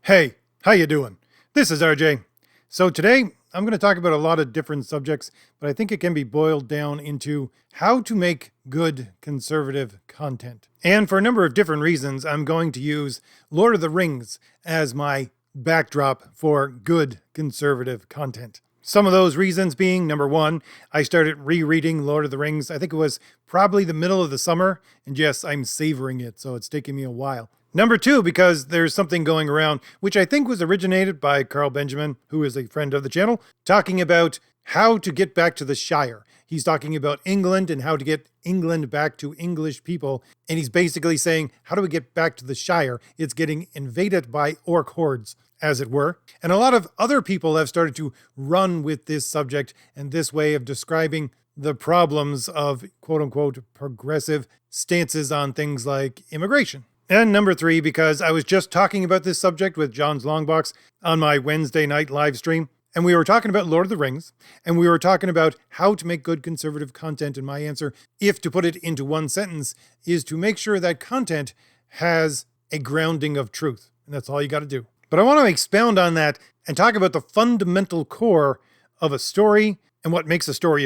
Hey, how you doing? This is RJ. So today I'm going to talk about a lot of different subjects, but I think it can be boiled down into how to make good conservative content. And for a number of different reasons, I'm going to use Lord of the Rings as my backdrop for good conservative content. Some of those reasons being, number one, I started rereading Lord of the Rings. I think it was probably the middle of the summer, and yes, I'm savoring it, so it's taking me a while. Number two, because there's something going around, which I think was originated by Carl Benjamin, who is a friend of the channel, talking about how to get back to the Shire. He's talking about England and how to get England back to English people. And he's basically saying, how do we get back to the Shire? It's getting invaded by orc hordes, as it were. And a lot of other people have started to run with this subject and this way of describing the problems of quote unquote progressive stances on things like immigration. And number three, because I was just talking about this subject with John's Longbox on my Wednesday night live stream, and we were talking about Lord of the Rings, and we were talking about how to make good conservative content, and my answer, if to put it into one sentence, is to make sure that content has a grounding of truth. And that's all you got to do. But I want to expound on that and talk about the fundamental core of a story, and what makes a story,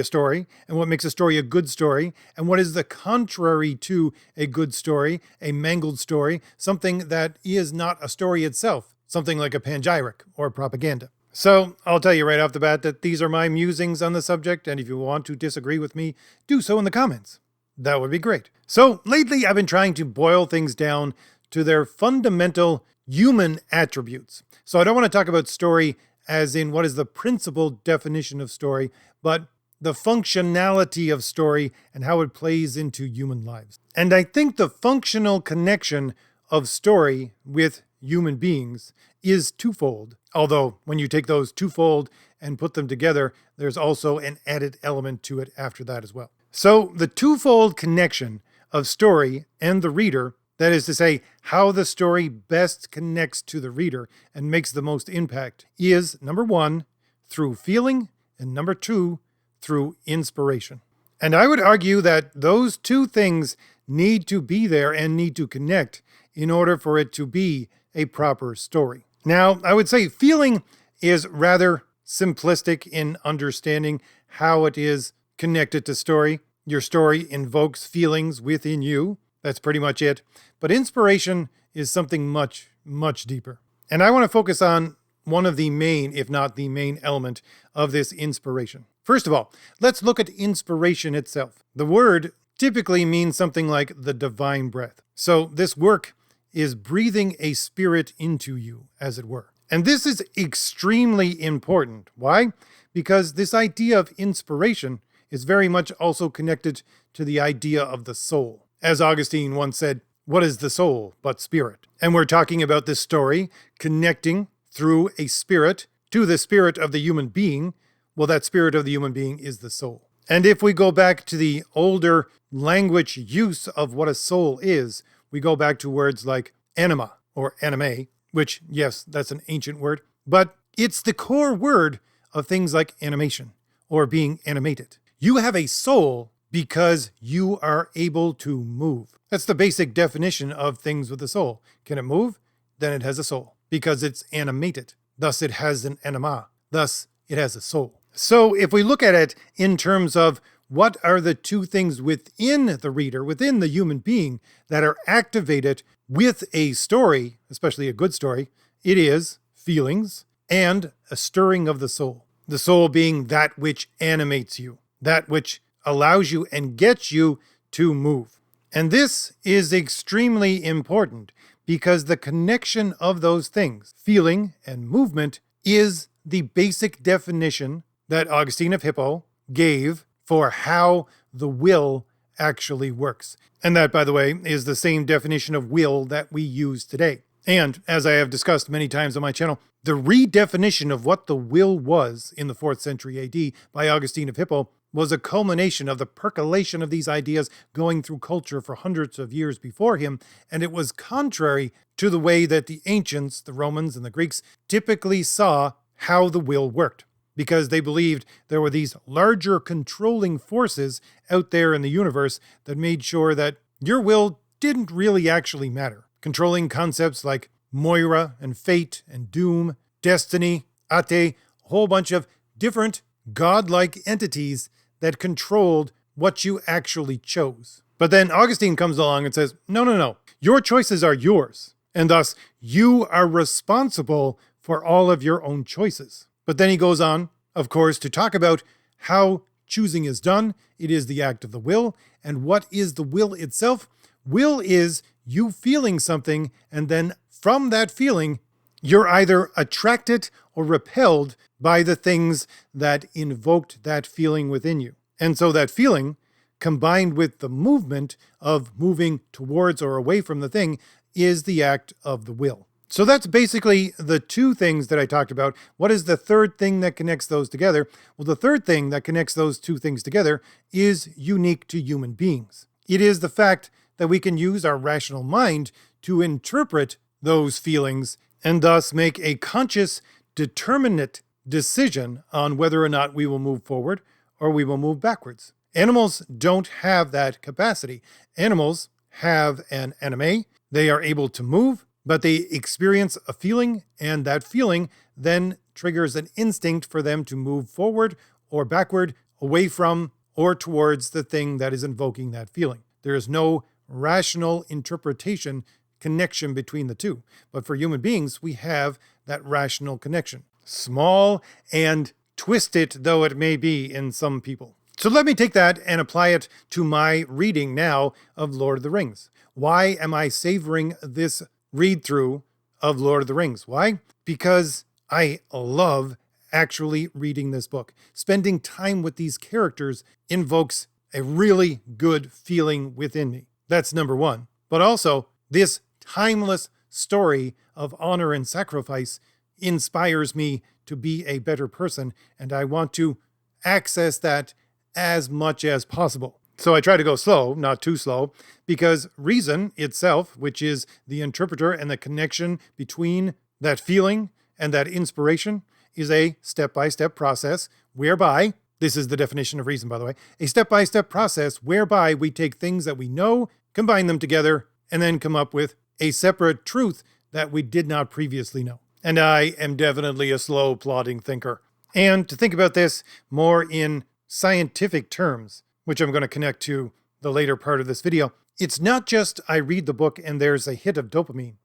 and what makes a story a good story, and what is the contrary to a good story, a mangled story, something that is not a story itself, something like a panegyric or propaganda. So I'll tell you right off the bat that these are my musings on the subject, and if you want to disagree with me, do so in the comments. That would be great. So lately I've been trying to boil things down to their fundamental human attributes. So I don't want to talk about story as in what is the principal definition of story, but the functionality of story and how it plays into human lives. And I think the functional connection of story with human beings is twofold. Although when you take those twofold and put them together, there's also an added element to it after that as well. So the twofold connection of story and the reader, that is to say, how the story best connects to the reader and makes the most impact, is number one, through feeling, and number two, through inspiration. And I would argue that those two things need to be there and need to connect in order for it to be a proper story. Now, I would say feeling is rather simplistic in understanding how it is connected to story. Your story invokes feelings within you. That's pretty much it. But inspiration is something much, much deeper. And I want to focus on one of the main, if not the main element of this inspiration. First of all, let's look at inspiration itself. The word typically means something like the divine breath. So this work is breathing a spirit into you, as it were. And this is extremely important. Why? Because this idea of inspiration is very much also connected to the idea of the soul. As Augustine once said, what is the soul but spirit? And we're talking about this story connecting through a spirit to the spirit of the human being. Well, that spirit of the human being is the soul. And if we go back to the older language use of what a soul is, we go back to words like anima or anime, which, yes, that's an ancient word, but it's the core word of things like animation or being animated. You have a soul because you are able to move. That's the basic definition of things with a soul. Can it move? Then it has a soul because it's animated. Thus, it has an anima. Thus, it has a soul. So if we look at it in terms of what are the two things within the reader, within the human being, that are activated with a story, especially a good story, it is feelings and a stirring of the soul. The soul being that which animates you, that which allows you and gets you to move. And this is extremely important because the connection of those things, feeling and movement, is the basic definition that Augustine of Hippo gave for how the will actually works. And that, by the way, is the same definition of will that we use today. And as I have discussed many times on my channel, the redefinition of what the will was in the 4th century AD by Augustine of Hippo was a culmination of the percolation of these ideas going through culture for hundreds of years before him, and it was contrary to the way that the ancients, the Romans and the Greeks, typically saw how the will worked, because they believed there were these larger controlling forces out there in the universe that made sure that your will didn't really actually matter. Controlling concepts like Moira and fate and doom, destiny, ate, a whole bunch of different godlike entities that controlled what you actually chose. But then Augustine comes along and says, no. Your choices are yours, and thus you are responsible for all of your own choices. But then he goes on, of course, to talk about how choosing is done. It is the act of the will. And what is the will itself? Will is you feeling something, and then from that feeling, you're either attracted or repelled by the things that invoked that feeling within you. And so that feeling, combined with the movement of moving towards or away from the thing, is the act of the will. So that's basically the two things that I talked about. What is the third thing that connects those together? Well, the third thing that connects those two things together is unique to human beings. It is the fact that we can use our rational mind to interpret those feelings and thus make a conscious, determinate decision on whether or not we will move forward or we will move backwards. Animals don't have that capacity. Animals have an anime. They are able to move, but they experience a feeling, and that feeling then triggers an instinct for them to move forward or backward, away from or towards the thing that is invoking that feeling. There is no rational interpretation connection between the two. But for human beings, we have that rational connection. Small and twisted though it may be in some people. So let me take that and apply it to my reading now of Lord of the Rings. Why am I savoring this read-through of Lord of the Rings? Why? Because I love actually reading this book. Spending time with these characters invokes a really good feeling within me. That's number one. But also, this timeless story of honor and sacrifice inspires me to be a better person, and I want to access that as much as possible. So I try to go slow, not too slow, because reason itself, which is the interpreter and the connection between that feeling and that inspiration, is a step-by-step process whereby, this is the definition of reason, by the way, a step-by-step process whereby we take things that we know, combine them together, and then come up with a separate truth that we did not previously know. And I am definitely a slow, plodding thinker. And to think about this more in scientific terms, which I'm going to connect to the later part of this video, it's not just I read the book and there's a hit of dopamine.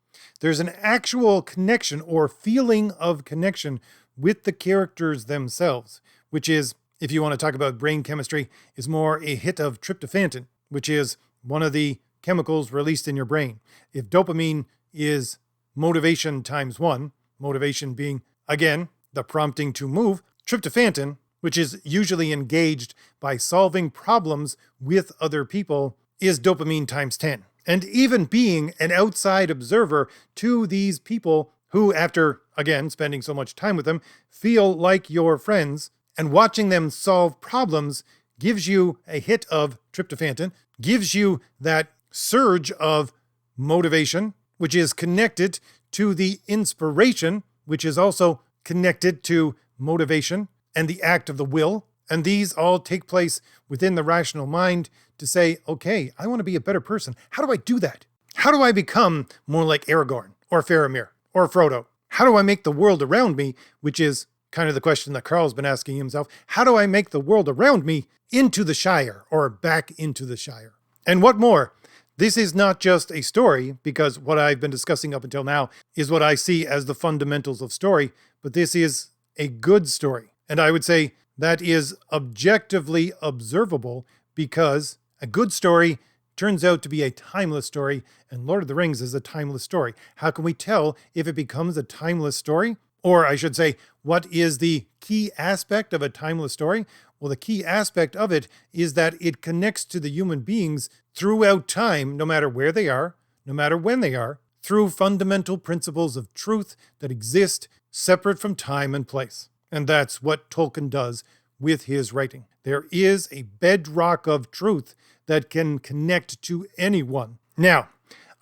There's an actual connection or feeling of connection with the characters themselves, which is, if you want to talk about brain chemistry, is more a hit of tryptophan, which is one of the chemicals released in your brain. If dopamine is motivation times one, motivation being, again, the prompting to move, tryptophan, which is usually engaged by solving problems with other people, is dopamine times 10. And even being an outside observer to these people who, after, again, spending so much time with them, feel like your friends, and watching them solve problems gives you a hit of tryptophan, gives you that surge of motivation, which is connected to the inspiration, which is also connected to motivation and the act of the will. And these all take place within the rational mind to say, okay, I want to be a better person. How do I do that? How do I become more like Aragorn or Faramir or Frodo? How do I make the world around me, which is kind of the question that Carl's been asking himself, how do I make the world around me into the Shire or back into the Shire? And what more? This is not just a story, because what I've been discussing up until now is what I see as the fundamentals of story, but this is a good story. And I would say that is objectively observable because a good story turns out to be a timeless story, and Lord of the Rings is a timeless story. How can we tell if it becomes a timeless story? Or I should say, what is the key aspect of a timeless story? Well, the key aspect of it is that it connects to the human beings throughout time, no matter where they are, no matter when they are, through fundamental principles of truth that exist separate from time and place. And that's what Tolkien does with his writing. There is a bedrock of truth that can connect to anyone. Now,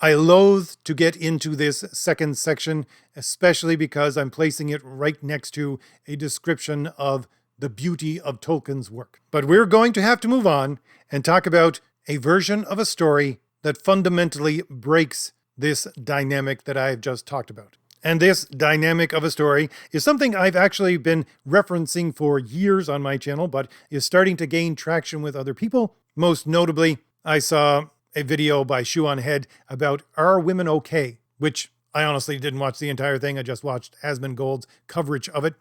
I loathe to get into this second section, especially because I'm placing it right next to a description of the beauty of Tolkien's work. But we're going to have to move on and talk about a version of a story that fundamentally breaks this dynamic that I've just talked about. And this dynamic of a story is something I've actually been referencing for years on my channel, but is starting to gain traction with other people. Most notably, I saw a video by Shoe on Head about Are Women Okay? Which I honestly didn't watch the entire thing. I just watched Asmongold's coverage of it.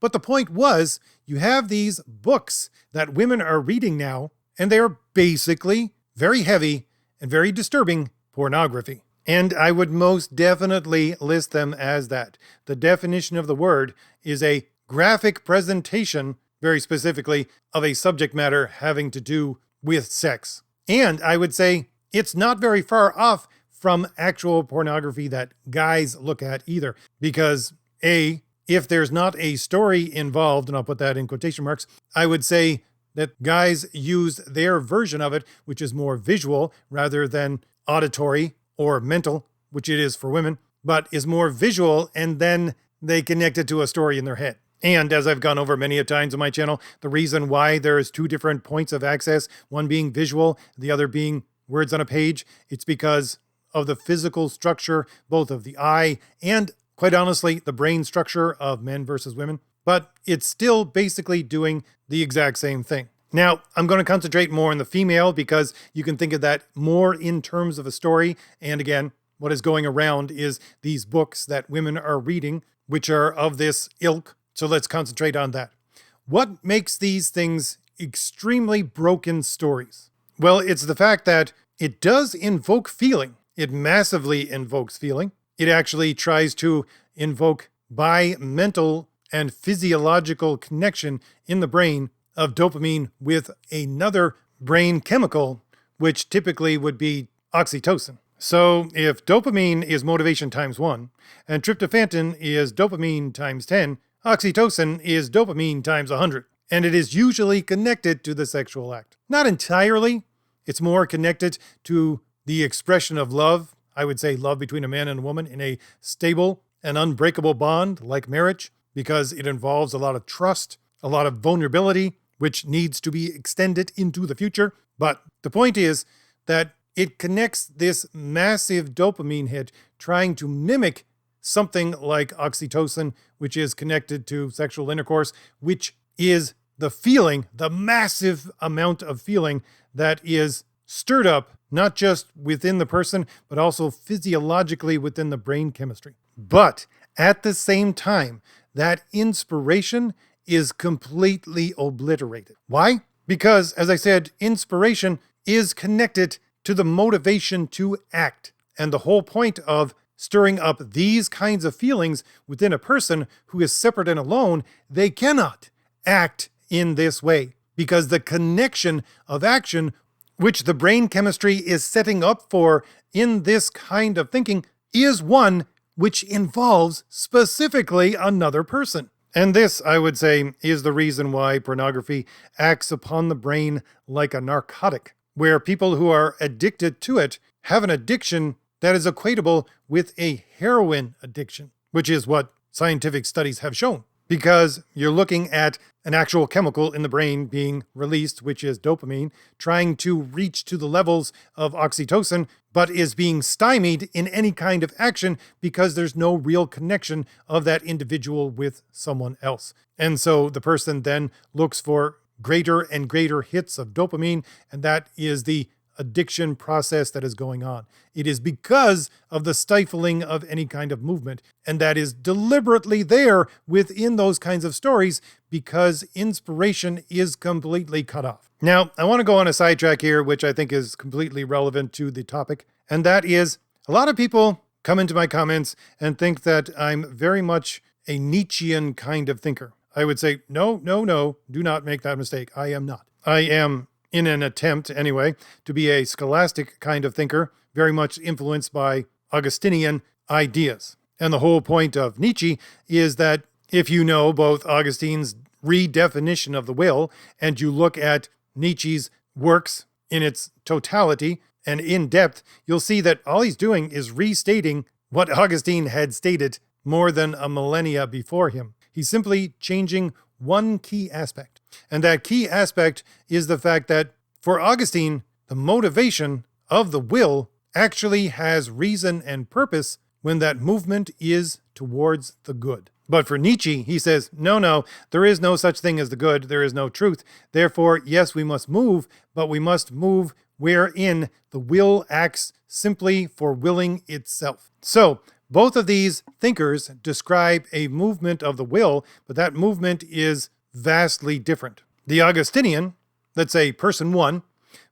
But the point was, you have these books that women are reading now, and they are basically very heavy and very disturbing pornography. And I would most definitely list them as that. The definition of the word is a graphic presentation, very specifically, of a subject matter having to do with sex. And I would say it's not very far off from actual pornography that guys look at either. Because if there's not a story involved, and I'll put that in quotation marks, I would say that guys use their version of it, which is more visual rather than auditory or mental, which it is for women, but is more visual, and then they connect it to a story in their head. And as I've gone over many a times on my channel, the reason why there's two different points of access, one being visual, the other being words on a page, it's because of the physical structure, both of the eye and, quite honestly, the brain structure of men versus women. But it's still basically doing the exact same thing. Now, I'm going to concentrate more on the female because you can think of that more in terms of a story. And again, what is going around is these books that women are reading, which are of this ilk. So let's concentrate on that. What makes these things extremely broken stories? Well, it's the fact that it does invoke feeling. It massively invokes feeling. It actually tries to invoke by mental and physiological connection in the brain of dopamine with another brain chemical, which typically would be oxytocin. So if dopamine is motivation times 1, and tryptophan is dopamine times 10, oxytocin is dopamine times 100. And it is usually connected to the sexual act. Not entirely. It's more connected to the expression of love. I would say love between a man and a woman in a stable and unbreakable bond like marriage, because it involves a lot of trust, a lot of vulnerability, which needs to be extended into the future. But the point is that it connects this massive dopamine hit trying to mimic something like oxytocin, which is connected to sexual intercourse, which is the feeling, the massive amount of feeling that is stirred up, not just within the person, but also physiologically within the brain chemistry. But at the same time, that inspiration is completely obliterated. Why? Because, as I said, inspiration is connected to the motivation to act. And the whole point of stirring up these kinds of feelings within a person who is separate and alone, they cannot act in this way. Because the connection of action, which the brain chemistry is setting up for in this kind of thinking, is one which involves specifically another person. And this, I would say, is the reason why pornography acts upon the brain like a narcotic, where people who are addicted to it have an addiction that is equatable with a heroin addiction, which is what scientific studies have shown. Because you're looking at an actual chemical in the brain being released, which is dopamine, trying to reach to the levels of oxytocin, but is being stymied in any kind of action because there's no real connection of that individual with someone else. And so the person then looks for greater and greater hits of dopamine, and that is the addiction process that is going on. It is because of the stifling of any kind of movement, and that is deliberately there within those kinds of stories because inspiration is completely cut off. Now, I want to go on a sidetrack here, which I think is completely relevant to the topic, and that is a lot of people come into my comments and think that I'm very much a Nietzschean kind of thinker. I would say, no, do not make that mistake. I am not. I am, in an attempt anyway, to be a scholastic kind of thinker, very much influenced by Augustinian ideas. And the whole point of Nietzsche is that if you know both Augustine's redefinition of the will and you look at Nietzsche's works in its totality and in depth, you'll see that all he's doing is restating what Augustine had stated more than a millennia before him. He's simply changing one key aspect. And that key aspect is the fact that for Augustine, the motivation of the will actually has reason and purpose when that movement is towards the good. But for Nietzsche, he says, no, there is no such thing as the good. There is no truth. Therefore, yes, we must move, but we must move wherein the will acts simply for willing itself. So, both of these thinkers describe a movement of the will, but that movement is vastly different. The Augustinian, let's say person one,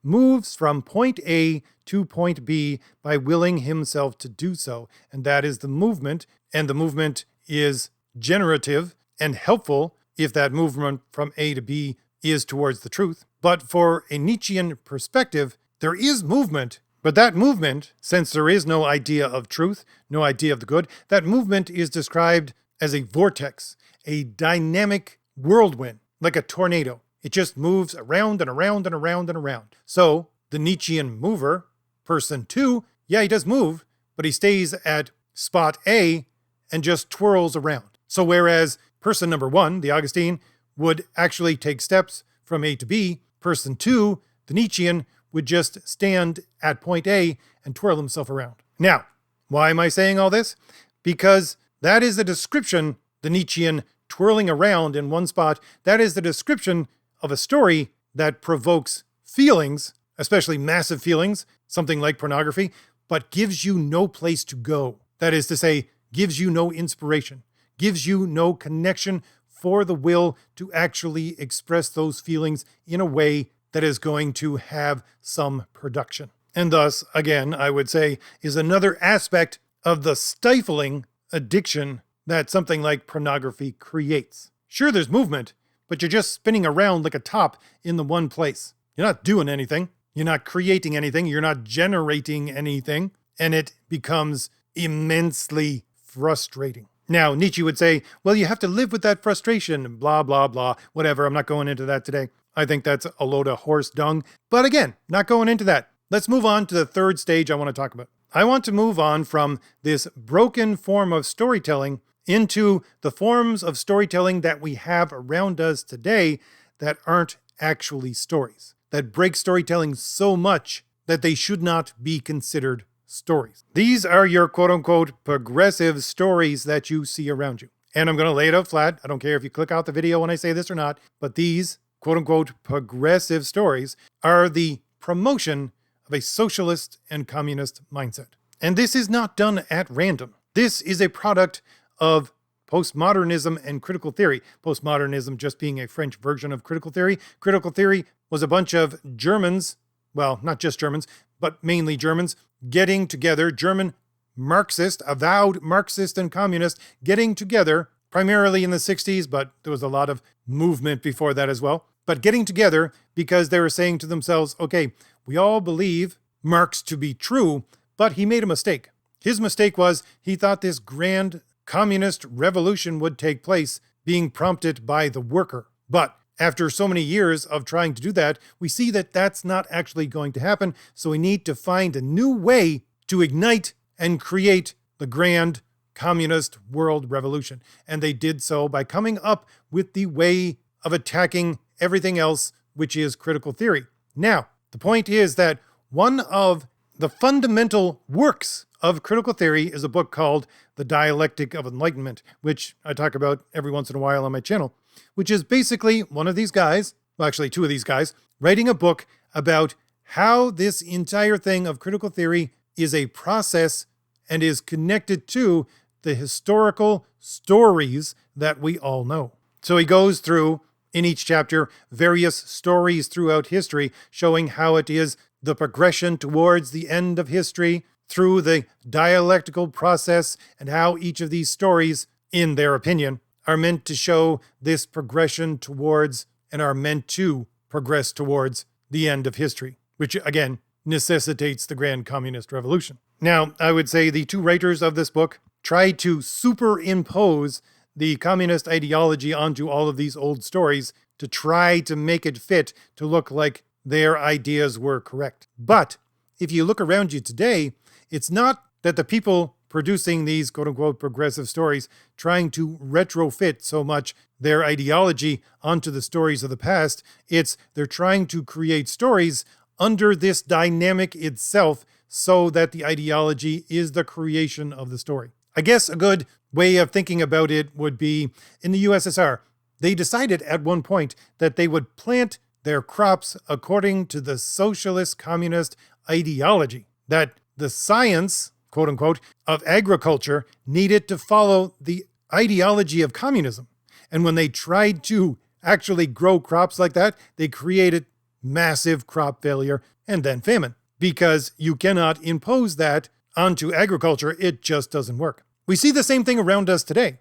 moves from point A to point B by willing himself to do so. And that is the movement. And the movement is generative and helpful if that movement from A to B is towards the truth. But for a Nietzschean perspective, there is movement. But that movement, since there is no idea of truth, no idea of the good, that movement is described as a vortex, a dynamic whirlwind, like a tornado. It just moves around and around and around and around. So the Nietzschean mover, person two, yeah, he does move, but he stays at spot A and just twirls around. So whereas person number one, the Augustine, would actually take steps from A to B, person two, the Nietzschean, would just stand at point A and twirl himself around. Now, why am I saying all this? Because that is the description, the Nietzschean twirling around in one spot, that is the description of a story that provokes feelings, especially massive feelings, something like pornography, but gives you no place to go. That is to say, gives you no inspiration, gives you no connection for the will to actually express those feelings in a way that is going to have some production. And thus, again, I would say, is another aspect of the stifling addiction that something like pornography creates. Sure, there's movement, but you're just spinning around like a top in the one place. You're not doing anything. You're not creating anything. You're not generating anything. And it becomes immensely frustrating. Now, Nietzsche would say, well, you have to live with that frustration, blah, blah, blah, whatever. I'm not going into that today. I think that's a load of horse dung. But again, not going into that. Let's move on to the third stage I want to talk about. I want to move on from this broken form of storytelling into the forms of storytelling that we have around us today that aren't actually stories, that break storytelling so much that they should not be considered stories. These are your quote-unquote progressive stories that you see around you. And I'm going to lay it out flat. I don't care if you click out the video when I say this or not, but these quote-unquote progressive stories are the promotion of a socialist and communist mindset. And this is not done at random. This is a product of postmodernism and critical theory. Postmodernism just being a French version of critical theory. Critical theory was a bunch of Germans, well, not just Germans, but mainly Germans, getting together, German Marxist, avowed Marxist and communist, getting together, primarily in the 60s, but there was a lot of movement before that as well, but getting together because they were saying to themselves, okay, we all believe Marx to be true, but he made a mistake. His mistake was he thought this grand communist revolution would take place being prompted by the worker. But after so many years of trying to do that, we see that that's not actually going to happen. So we need to find a new way to ignite and create the grand communist world revolution. And they did so by coming up with the way of attacking everything else, which is critical theory. Now, the point is that one of the fundamental works of critical theory is a book called The Dialectic of Enlightenment, which I talk about every once in a while on my channel, which is basically one of these guys, well, actually two of these guys, writing a book about how this entire thing of critical theory is a process and is connected to the historical stories that we all know. So he goes through, in each chapter, various stories throughout history, showing how it is the progression towards the end of history through the dialectical process, and how each of these stories, in their opinion, are meant to show this progression towards and are meant to progress towards the end of history, which again necessitates the grand communist revolution. Now, I would say the two writers of this book tried to superimpose the communist ideology onto all of these old stories to try to make it fit to look like their ideas were correct. But if you look around you today, it's not that the people producing these quote-unquote progressive stories trying to retrofit so much their ideology onto the stories of the past. It's they're trying to create stories under this dynamic itself so that the ideology is the creation of the story. I guess a good way of thinking about it would be in the USSR, they decided at one point that they would plant their crops according to the socialist communist ideology, that the science, quote unquote, of agriculture needed to follow the ideology of communism. And when they tried to actually grow crops like that, they created massive crop failure and then famine, because you cannot impose that onto agriculture. It just doesn't work. We see the same thing around us today.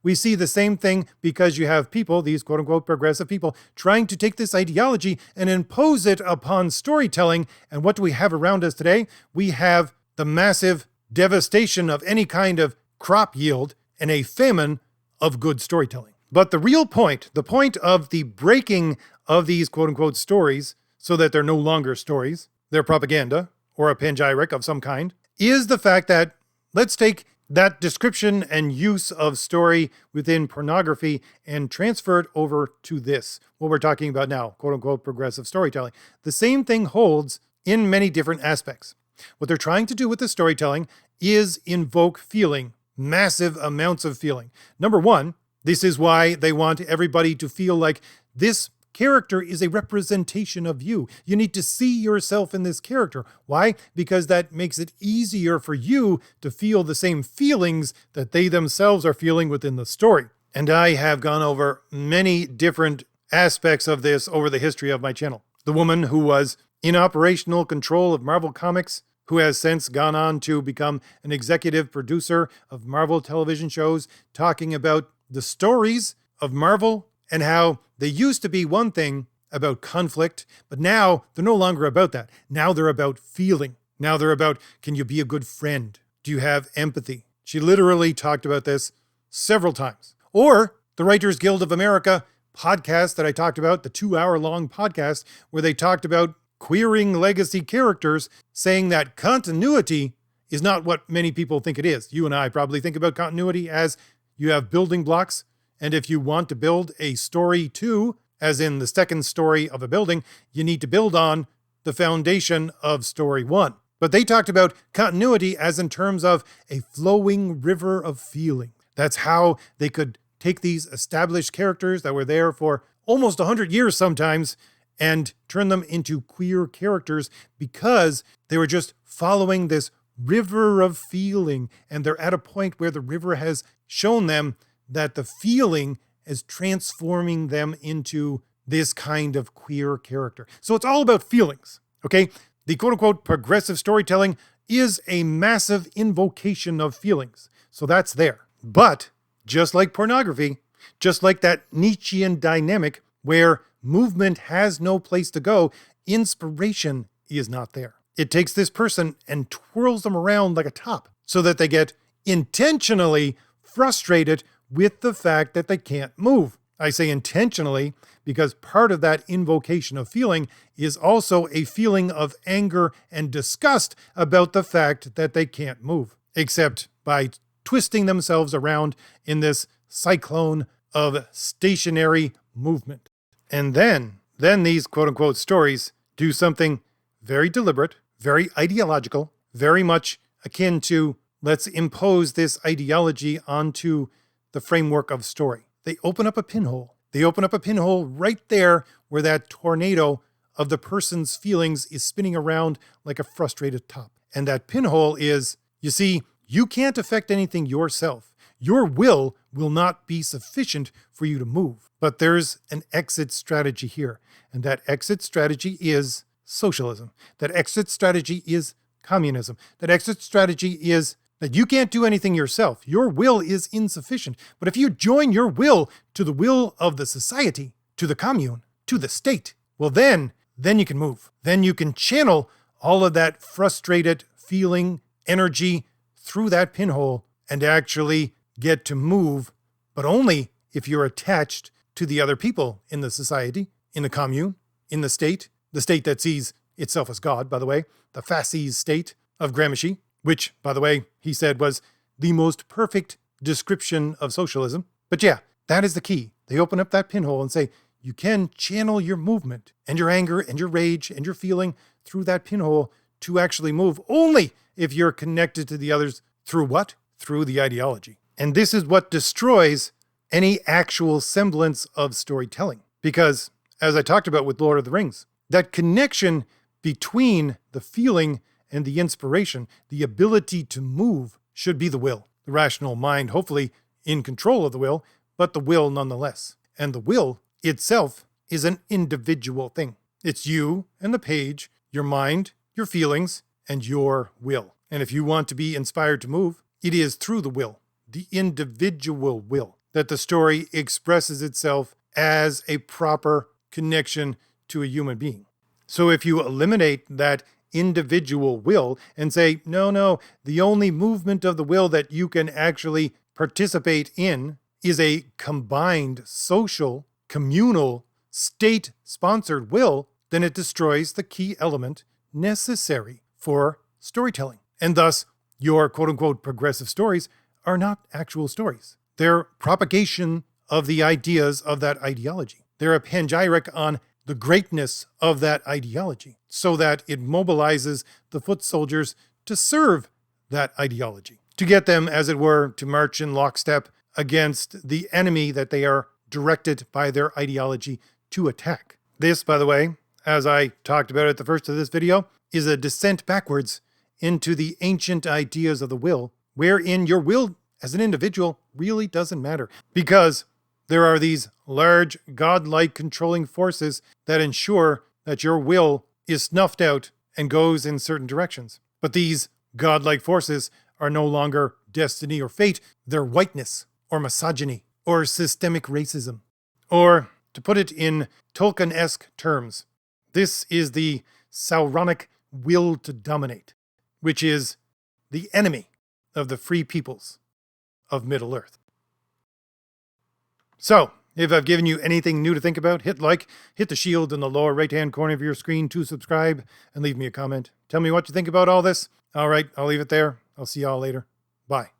We see the same thing because you have people, these quote unquote progressive people, trying to take this ideology and impose it upon storytelling. And what do we have around us today? We have the massive devastation of any kind of crop yield and a famine of good storytelling. But the real point, the point of the breaking of these quote unquote stories so that they're no longer stories, they're propaganda or a panegyric of some kind, is the fact that let's take that description and use of story within pornography and transfer it over to this, what we're talking about now, quote unquote progressive storytelling. The same thing holds in many different aspects. What they're trying to do with the storytelling is invoke feeling, massive amounts of feeling. Number one, this is why they want everybody to feel like this character is a representation of you. You need to see yourself in this character. Why? Because that makes it easier for you to feel the same feelings that they themselves are feeling within the story. And I have gone over many different aspects of this over the history of my channel. The woman who was in operational control of Marvel Comics, who has since gone on to become an executive producer of Marvel television shows, talking about the stories of Marvel and how they used to be one thing about conflict, but now they're no longer about that. Now they're about feeling. Now they're about, can you be a good friend? Do you have empathy? She literally talked about this several times. Or the Writers Guild of America podcast that I talked about, the 2-hour-long podcast where they talked about queering legacy characters, saying that continuity is not what many people think it is. You and I probably think about continuity as you have building blocks, and if you want to build a story too, as in the second story of a building, you need to build on the foundation of story one. But they talked about continuity as in terms of a flowing river of feeling. That's how they could take these established characters that were there for almost 100 years sometimes and turn them into queer characters because they were just following this river of feeling. And they're at a point where the river has shown them that the feeling is transforming them into this kind of queer character. So it's all about feelings, okay? The quote-unquote progressive storytelling is a massive invocation of feelings. So that's there. But just like pornography, just like that Nietzschean dynamic where movement has no place to go, inspiration is not there. It takes this person and twirls them around like a top so that they get intentionally frustrated with the fact that they can't move. I say intentionally because part of that invocation of feeling is also a feeling of anger and disgust about the fact that they can't move, except by twisting themselves around in this cyclone of stationary movement. And then these quote-unquote stories do something very deliberate, very ideological, very much akin to let's impose this ideology onto the framework of story. They open up a pinhole. They open up a pinhole right there where that tornado of the person's feelings is spinning around like a frustrated top. And that pinhole is, you see, you can't affect anything yourself. Your will not be sufficient for you to move. But there's an exit strategy here. And that exit strategy is socialism. That exit strategy is communism. That exit strategy is that you can't do anything yourself. Your will is insufficient. But if you join your will to the will of the society, to the commune, to the state, well then you can move. Then you can channel all of that frustrated feeling, energy through that pinhole and actually get to move, but only if you're attached to the other people in the society, in the commune, in the state that sees itself as God, by the way, the fascist state of Gramsci, which, by the way, he said was the most perfect description of socialism. But yeah, that is the key. They open up that pinhole and say, you can channel your movement and your anger and your rage and your feeling through that pinhole to actually move only if you're connected to the others through what? Through the ideology. And this is what destroys any actual semblance of storytelling. Because, as I talked about with Lord of the Rings, that connection between the feeling and the inspiration, the ability to move, should be the will. The rational mind, hopefully in control of the will, but the will nonetheless. And the will itself is an individual thing. It's you and the page, your mind, your feelings, and your will. And if you want to be inspired to move, it is through the will, the individual will, that the story expresses itself as a proper connection to a human being. So if you eliminate that individual will and say, no, the only movement of the will that you can actually participate in is a combined social, communal, state-sponsored will, then it destroys the key element necessary for storytelling. And thus, your quote-unquote progressive stories are not actual stories. They're propagation of the ideas of that ideology. They're a panegyric on the greatness of that ideology so that it mobilizes the foot soldiers to serve that ideology, to get them, as it were, to march in lockstep against the enemy that they are directed by their ideology to attack. This, by the way, as I talked about at the first of this video, is a descent backwards into the ancient ideas of the will, wherein your will as an individual really doesn't matter, because there are these large, godlike controlling forces that ensure that your will is snuffed out and goes in certain directions. But these godlike forces are no longer destiny or fate, they're whiteness, or misogyny, or systemic racism. Or, to put it in Tolkien-esque terms, this is the Sauronic will to dominate, which is the enemy of the free peoples of Middle-earth. So, if I've given you anything new to think about, hit like, hit the shield in the lower right-hand corner of your screen to subscribe, and leave me a comment. Tell me what you think about all this. All right, I'll leave it there. I'll see y'all later. Bye.